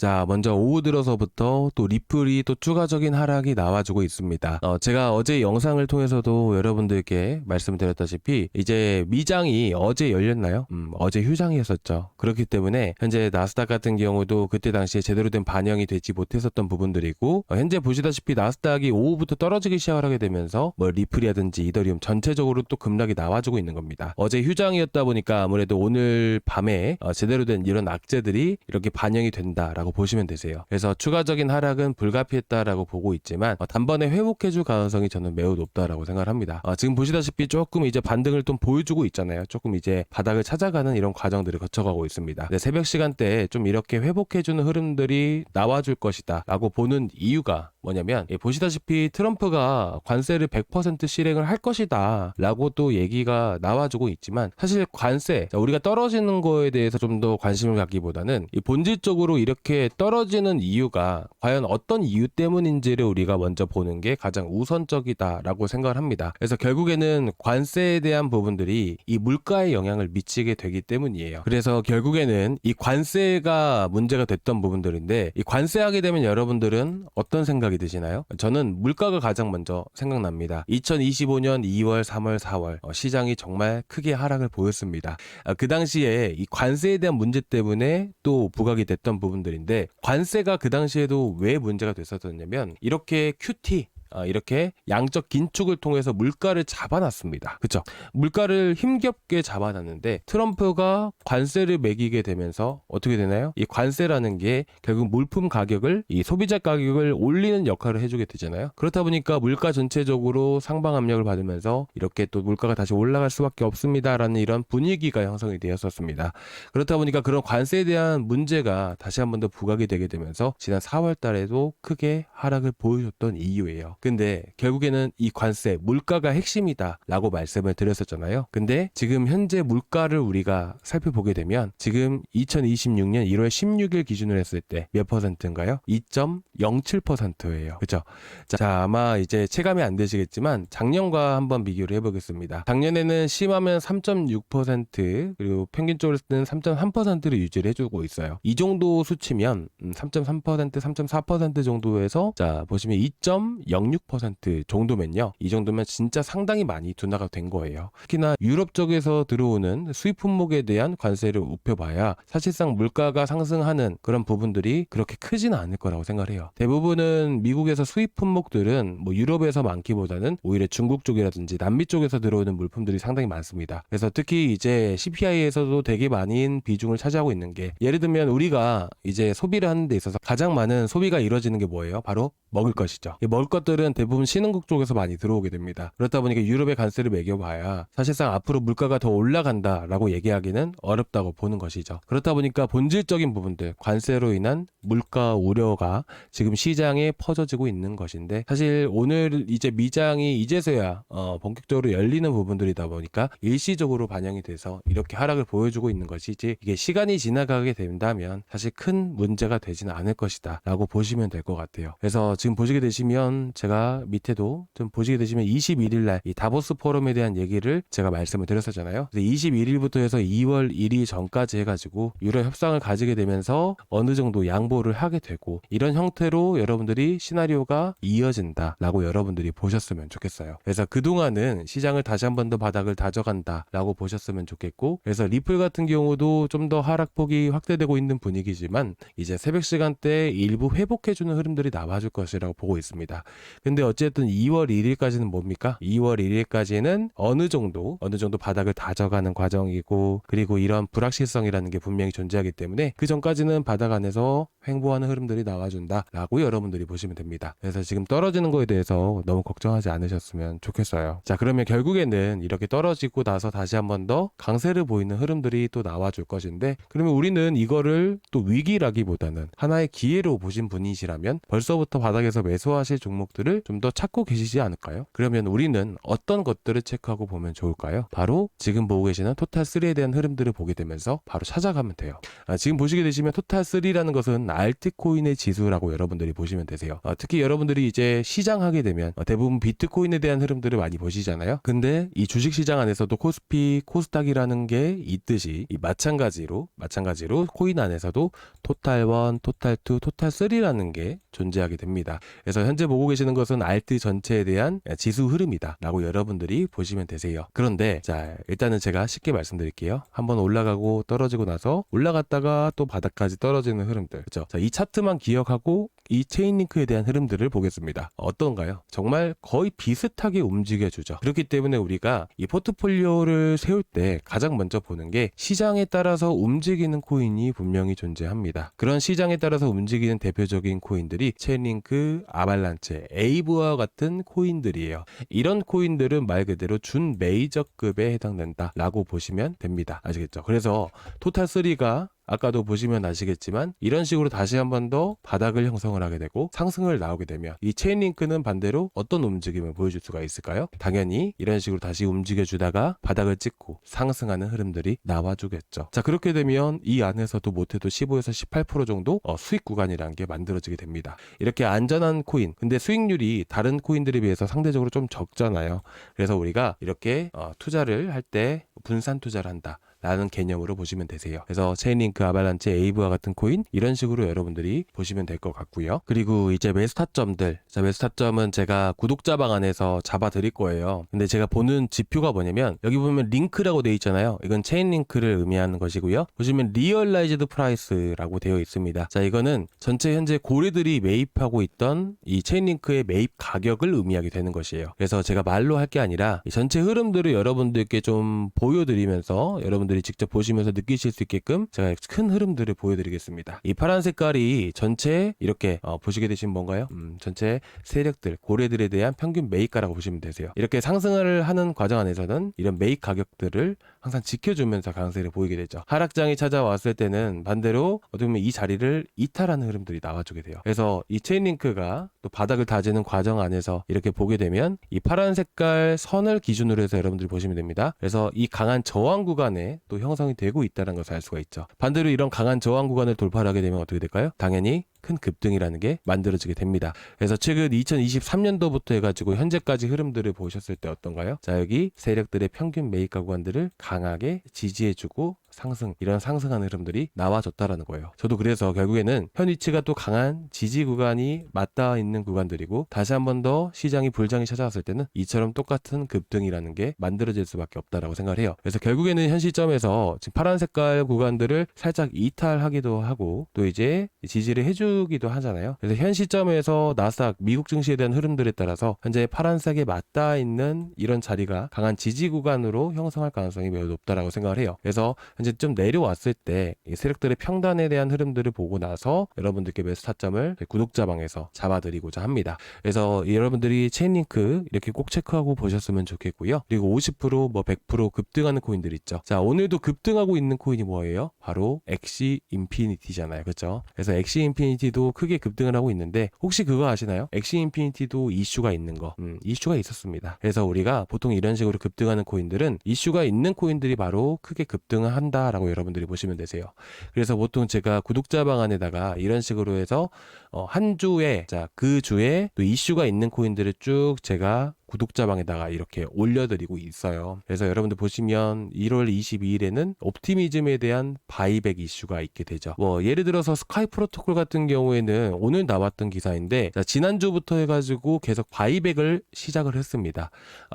자, 먼저 오후 들어서부터 또 리플이 또 추가적인 하락이 나와주고 있습니다. 제가 어제 영상을 통해서도 여러분들께 말씀드렸다시피 이제 미장이 어제 열렸나요? 어제 휴장이었었죠. 그렇기 때문에 현재 나스닥 같은 경우도 그때 당시에 제대로 된 반영이 되지 못했었던 부분들이고, 현재 보시다시피 나스닥이 오후부터 떨어지기 시작을 하게 되면서 뭐 리플이라든지 이더리움 전체적으로 또 급락이 나와주고 있는 겁니다. 어제 휴장이었다 보니까 아무래도 오늘 밤에 제대로 된 이런 악재들이 이렇게 반영이 된다라고 보시면 되세요. 그래서 추가적인 하락은 불가피했다라고 보고 있지만 단번에 회복해줄 가능성이 저는 매우 높다라고 생각을 합니다. 지금 보시다시피 조금 이제 반등을 좀 보여주고 있잖아요. 조금 이제 바닥을 찾아가는 이런 과정들을 거쳐가고 있습니다. 새벽 시간대에 좀 이렇게 회복해주는 흐름들이 나와줄 것이다 라고 보는 이유가 뭐냐면, 보시다시피 트럼프가 관세를 100% 실행을 할 것이다 라고 또 얘기가 나와주고 있지만, 사실 관세, 우리가 떨어지는 거에 대해서 좀 더 관심을 갖기보다는 이 본질적으로 이렇게 떨어지는 이유가 과연 어떤 이유 때문인지를 우리가 먼저 보는 게 가장 우선적이다 라고 생각을 합니다. 그래서 결국에는 관세에 대한 부분들이 이 물가에 영향을 미치게 되기 때문이에요. 그래서 결국에는 이 관세가 문제가 됐던 부분들인데, 이 관세하게 되면 여러분들은 어떤 생각이 드시나요? 저는 물가가 가장 먼저 생각납니다. 2025년 2월, 3월, 4월 시장이 정말 크게 하락을 보였습니다. 그 당시에 이 관세에 대한 문제 때문에 또 부각이 됐던 부분들인데, 관세가 그 당시에도 왜 문제가 됐었냐면, 이렇게 QT 이렇게 양적 긴축을 통해서 물가를 잡아놨습니다. 그쵸? 물가를 힘겹게 잡아놨는데 트럼프가 관세를 매기게 되면서 어떻게 되나요? 이 관세라는 게 결국 물품 가격을, 이 소비자 가격을 올리는 역할을 해주게 되잖아요. 그렇다 보니까 물가 전체적으로 상방 압력을 받으면서 이렇게 또 물가가 다시 올라갈 수밖에 없습니다라는 이런 분위기가 형성이 되었었습니다. 그렇다 보니까 그런 관세에 대한 문제가 다시 한 번 더 부각이 되게 되면서 지난 4월 달에도 크게 하락을 보여줬던 이유예요. 근데 결국에는 이 관세, 물가가 핵심이다 라고 말씀을 드렸었잖아요. 근데 지금 현재 물가를 우리가 살펴보게 되면 지금 2026년 1월 16일 기준으로 했을 때 몇 퍼센트인가요? 2.07%예요. 그렇죠? 자, 아마 이제 체감이 안 되시겠지만 작년과 한번 비교를 해보겠습니다. 작년에는 심하면 3.6%, 그리고 평균적으로 때는 3.3%를 유지를 해주고 있어요. 이 정도 수치면 3.3%, 3.4% 정도에서 자 보시면 2.06% 정도면요, 이 정도면 진짜 상당히 많이 둔화가 된 거예요. 특히나 유럽 쪽에서 들어오는 수입 품목에 대한 관세를 up여봐야 사실상 물가가 상승하는 그런 부분들이 그렇게 크지는 않을 거라고 생각을 해요. 대부분은 미국에서 수입 품목들은 뭐 유럽에서 많기보다는 오히려 중국 쪽이라든지 남미 쪽에서 들어오는 물품들이 상당히 많습니다. 그래서 특히 이제 CPI에서도 되게 많은 비중을 차지하고 있는 게, 예를 들면 우리가 이제 소비를 하는 데 있어서 가장 많은 소비가 이루어지는 게 뭐예요? 바로 먹을 것이죠. 이 먹을 것들은 대부분 신흥국 쪽에서 많이 들어오게 됩니다. 그렇다 보니까 유럽의 관세를 매겨봐야 사실상 앞으로 물가가 더 올라간다라고 얘기하기는 어렵다고 보는 것이죠. 그렇다 보니까 본질적인 부분들, 관세로 인한 물가 우려가 지금 시장에 퍼져지고 있는 것인데, 사실 오늘 이제 미장이 이제서야 본격적으로 열리는 부분들이다 보니까 일시적으로 반영이 돼서 이렇게 하락을 보여주고 있는 것이지, 이게 시간이 지나가게 된다면 사실 큰 문제가 되지는 않을 것이다 라고 보시면 될 것 같아요. 그래서 지금 보시게 되시면, 제가 밑에도 좀 보시게 되시면 21일 날 이 다보스 포럼에 대한 얘기를 제가 말씀을 드렸었잖아요. 21일부터 해서 2월 1일 전까지 해가지고 유럽 협상을 가지게 되면서 어느 정도 양보를 하게 되고, 이런 형태로 여러분들이 시나리오가 이어진다 라고 여러분들이 보셨으면 좋겠어요. 그래서 그동안은 시장을 다시 한 번 더 바닥을 다져간다 라고 보셨으면 좋겠고, 그래서 리플 같은 경우도 좀 더 하락폭이 확대되고 있는 분위기지만 이제 새벽 시간대에 일부 회복해주는 흐름들이 나와줄 것이라고 보고 있습니다. 근데 어쨌든 2월 1일까지는 뭡니까? 2월 1일까지는 어느 정도 바닥을 다져가는 과정이고, 그리고 이런 불확실성이라는 게 분명히 존재하기 때문에 그 전까지는 바닥 안에서 횡보하는 흐름들이 나와준다 라고 여러분들이 보시면 됩니다. 그래서 지금 떨어지는 거에 대해서 너무 걱정하지 않으셨으면 좋겠어요. 자, 그러면 결국에는 이렇게 떨어지고 나서 다시 한 번 더 강세를 보이는 흐름들이 또 나와줄 것인데, 그러면 우리는 이거를 또 위기라기보다는 하나의 기회로 보신 분이시라면 벌써부터 바닥에서 매수하실 종목들을 거를 좀 더 찾고 계시지 않을까요? 그러면 우리는 어떤 것들을 체크하고 보면 좋을까요? 바로 지금 보고 계시는 토탈3에 대한 흐름들을 보게 되면서 바로 찾아가면 돼요. 지금 보시게 되시면 토탈3라는 것은 알트코인의 지수라고 여러분들이 보시면 되세요. 특히 여러분들이 이제 시장하게 되면 대부분 비트코인에 대한 흐름들을 많이 보시잖아요. 근데 이 주식시장 안에서도 코스피, 코스닥이라는 게 있듯이 이 마찬가지로 코인 안에서도 토탈1, 토탈2, 토탈3라는 게 존재하게 됩니다. 그래서 현재 보고 계시는 것은 알트 전체에 대한 지수 흐름이다 라고 여러분들이 보시면 되세요. 그런데 자, 일단은 제가 쉽게 말씀드릴게요. 한번 올라가고 떨어지고 나서 올라갔다가 또 바닥까지 떨어지는 흐름들, 그렇죠? 자, 이 차트만 기억하고 이 체인링크에 대한 흐름들을 보겠습니다. 어떤가요? 정말 거의 비슷하게 움직여주죠. 그렇기 때문에 우리가 이 포트폴리오를 세울 때 가장 먼저 보는 게 시장에 따라서 움직이는 코인이 분명히 존재합니다. 그런 시장에 따라서 움직이는 대표적인 코인들이 체인링크, 아발란체, 에이브와 같은 코인들이에요. 이런 코인들은 말 그대로 준 메이저급에 해당된다 라고 보시면 됩니다. 아시겠죠? 그래서 토탈3가 아까도 보시면 아시겠지만 이런 식으로 다시 한 번 더 바닥을 형성을 하게 되고 상승을 나오게 되면 이 체인링크는 반대로 어떤 움직임을 보여줄 수가 있을까요? 당연히 이런 식으로 다시 움직여주다가 바닥을 찍고 상승하는 흐름들이 나와주겠죠. 자, 그렇게 되면 이 안에서도 못해도 15에서 18% 정도 수익 구간이라는 게 만들어지게 됩니다. 이렇게 안전한 코인, 근데 수익률이 다른 코인들에 비해서 상대적으로 좀 적잖아요. 그래서 우리가 이렇게 투자를 할 때 분산 투자를 한다 라는 개념으로 보시면 되세요. 그래서 체인링크, 아발란체, 에이브와 같은 코인 이런 식으로 여러분들이 보시면 될 것 같고요. 그리고 이제 매수 타점들, 자, 매수 타점은 제가 구독자방 안에서 잡아 드릴 거예요. 근데 제가 보는 지표가 뭐냐면 여기 보면 링크라고 되어 있잖아요. 이건 체인링크를 의미하는 것이고요. 보시면 리얼라이즈드 프라이스라고 되어 있습니다. 자, 이거는 전체 현재 고래들이 매입하고 있던 이 체인링크의 매입 가격을 의미하게 되는 것이에요. 그래서 제가 말로 할 게 아니라 이 전체 흐름들을 여러분들께 좀 보여드리면서 여러분들이 직접 보시면서 느끼실 수 있게끔 제가 큰 흐름들을 보여드리겠습니다. 이 파란 색깔이 전체 이렇게 보시게 되시면 뭔가요? 전체 세력들, 고래들에 대한 평균 매입가라고 보시면 되세요. 이렇게 상승을 하는 과정 안에서는 이런 매입 가격들을 항상 지켜주면서 강세를 보이게 되죠. 하락장이 찾아왔을 때는 반대로 어떻게 보면 이 자리를 이탈하는 흐름들이 나와주게 돼요. 그래서 이 체인링크가 또 바닥을 다지는 과정 안에서 이렇게 보게 되면 이 파란 색깔 선을 기준으로 해서 여러분들이 보시면 됩니다. 그래서 이 강한 저항 구간에 또 형성이 되고 있다는 것을 알 수가 있죠. 반대로 이런 강한 저항 구간을 돌파를 하게 되면 어떻게 될까요? 당연히 큰 급등이라는 게 만들어지게 됩니다. 그래서 최근 2023년도부터 해가지고 현재까지 흐름들을 보셨을 때 어떤가요? 자, 여기 세력들의 평균 매입가 구간들을 강하게 지지해주고 이런 상승하는 흐름들이 나와줬다라는 거예요. 저도 그래서 결국에는 현 위치가 또 강한 지지 구간이 맞닿아 있는 구간들이고 다시 한 번 더 시장이 불장이 찾아왔을 때는 이처럼 똑같은 급등이라는 게 만들어질 수밖에 없다라고 생각을 해요. 그래서 결국에는 현 시점에서 지금 파란 색깔 구간들을 살짝 이탈하기도 하고 또 이제 지지를 해주기도 하잖아요. 그래서 현 시점에서 나스닥 미국 증시에 대한 흐름들에 따라서 현재 파란색에 맞닿아 있는 이런 자리가 강한 지지 구간으로 형성할 가능성이 매우 높다라고 생각을 해요. 그래서 현재 좀 내려왔을 때 이 세력들의 평단에 대한 흐름들을 보고 나서 여러분들께 매수 타점을 구독자방에서 잡아드리고자 합니다. 그래서 여러분들이 체인링크 이렇게 꼭 체크하고 보셨으면 좋겠고요. 그리고 50% 100% 급등하는 코인들 있죠. 자, 오늘도 급등하고 있는 코인이 뭐예요? 바로 엑시 인피니티잖아요. 그렇죠? 그래서 엑시 인피니티도 크게 급등을 하고 있는데 혹시 그거 아시나요? 엑시 인피니티도 이슈가 있는 거. 이슈가 있었습니다. 그래서 우리가 보통 이런 식으로 급등하는 코인들은 이슈가 있는 코인들이 바로 크게 급등을 한다라고 여러분들이 보시면 되세요. 그래서 보통 제가 구독자방 안에다가 이런 식으로 해서 한 주에 그 주에 또 이슈가 있는 코인들을 쭉 제가 구독자방에다가 이렇게 올려드리고 있어요. 그래서 여러분들 보시면 1월 22일에는 옵티미즘에 대한 바이백 이슈가 있게 되죠. 예를 들어서 스카이 프로토콜 같은 경우에는 오늘 나왔던 기사인데 지난주부터 해가지고 계속 바이백을 시작을 했습니다.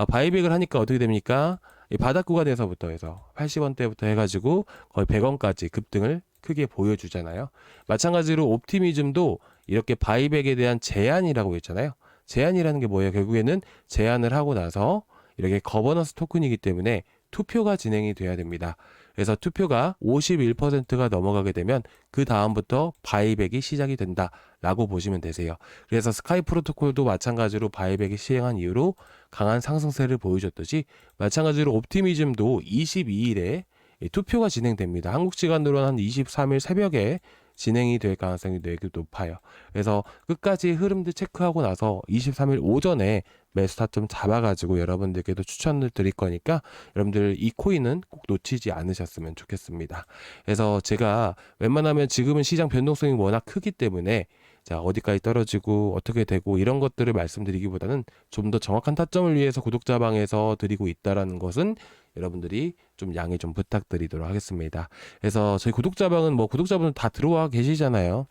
바이백을 하니까 어떻게 됩니까? 이 바닥 구간에서부터 해서 80원대부터 해가지고 거의 100원까지 급등을 크게 보여주잖아요. 마찬가지로 옵티미즘도 이렇게 바이백에 대한 제한이라고 했잖아요. 제한이라는 게 뭐예요? 결국에는 제한을 하고 나서 이렇게 거버넌스 토큰이기 때문에 투표가 진행이 돼야 됩니다. 그래서 투표가 51%가 넘어가게 되면 그 다음부터 바이백이 시작이 된다라고 보시면 되세요. 그래서 스카이 프로토콜도 마찬가지로 바이백이 시행한 이후로 강한 상승세를 보여줬듯이 마찬가지로 옵티미즘도 22일에 투표가 진행됩니다. 한국 시간으로는 한 23일 새벽에 진행이 될 가능성이 되게 높아요. 그래서 끝까지 흐름들 체크하고 나서 23일 오전에 매수 타점 잡아가지고 여러분들께도 추천을 드릴 거니까 여러분들 이 코인은 꼭 놓치지 않으셨으면 좋겠습니다. 그래서 제가 웬만하면 지금은 시장 변동성이 워낙 크기 때문에 자, 어디까지 떨어지고 어떻게 되고 이런 것들을 말씀드리기보다는 좀 더 정확한 타점을 위해서 구독자방에서 드리고 있다라는 것은 여러분들이 좀 양해 좀 부탁드리도록 하겠습니다. 그래서 저희 구독자방은 뭐 구독자분들 다 들어와 계시잖아요.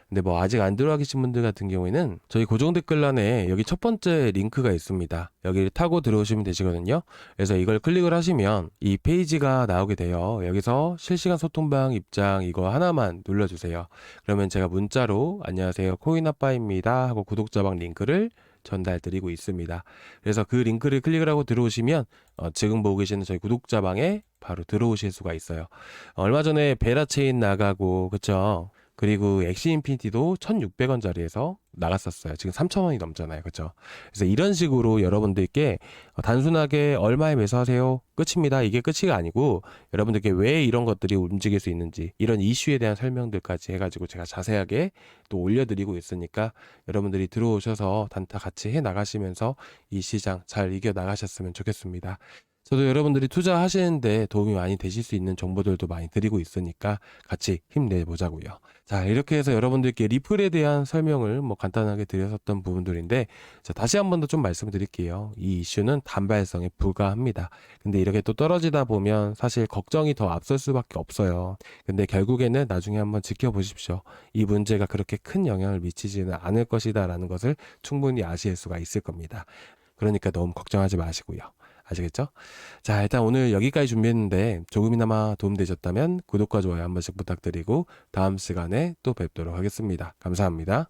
근데 뭐 아직 안 들어와 계신 분들 같은 경우에는 저희 고정 댓글란에 여기 첫 번째 링크가 있습니다. 여기를 타고 들어오시면 되시거든요. 그래서 이걸 클릭을 하시면 이 페이지가 나오게 돼요. 여기서 실시간 소통방 입장 이거 하나만 눌러주세요. 그러면 제가 문자로 안녕하세요 코인아빠입니다 하고 구독자방 링크를 전달드리고 있습니다. 그래서 그 링크를 클릭을 하고 들어오시면 지금 보고 계시는 저희 구독자방에 바로 들어오실 수가 있어요. 얼마 전에 베라체인 나가고 그쵸? 그리고 엑시 인피니티도 1,600원짜리에서 나갔었어요. 지금 3,000원이 넘잖아요. 그죠? 그래서 이런 식으로 여러분들께 단순하게 얼마에 매수하세요? 끝입니다. 이게 끝이 아니고 여러분들께 왜 이런 것들이 움직일 수 있는지 이런 이슈에 대한 설명들까지 해가지고 제가 자세하게 또 올려드리고 있으니까 여러분들이 들어오셔서 단타 같이 해 나가시면서 이 시장 잘 이겨 나가셨으면 좋겠습니다. 저도 여러분들이 투자하시는데 도움이 많이 되실 수 있는 정보들도 많이 드리고 있으니까 같이 힘내보자고요. 자, 이렇게 해서 여러분들께 리플에 대한 설명을 뭐 간단하게 드렸었던 부분들인데 자, 다시 한 번 더 좀 말씀드릴게요. 이 이슈는 단발성에 불과합니다. 근데 이렇게 또 떨어지다 보면 사실 걱정이 더 앞설 수밖에 없어요. 근데 결국에는 나중에 한번 지켜보십시오. 이 문제가 그렇게 큰 영향을 미치지는 않을 것이다 라는 것을 충분히 아실 수가 있을 겁니다. 그러니까 너무 걱정하지 마시고요. 아시겠죠? 자, 일단 오늘 여기까지 준비했는데 조금이나마 도움되셨다면 구독과 좋아요 한 번씩 부탁드리고 다음 시간에 또 뵙도록 하겠습니다. 감사합니다.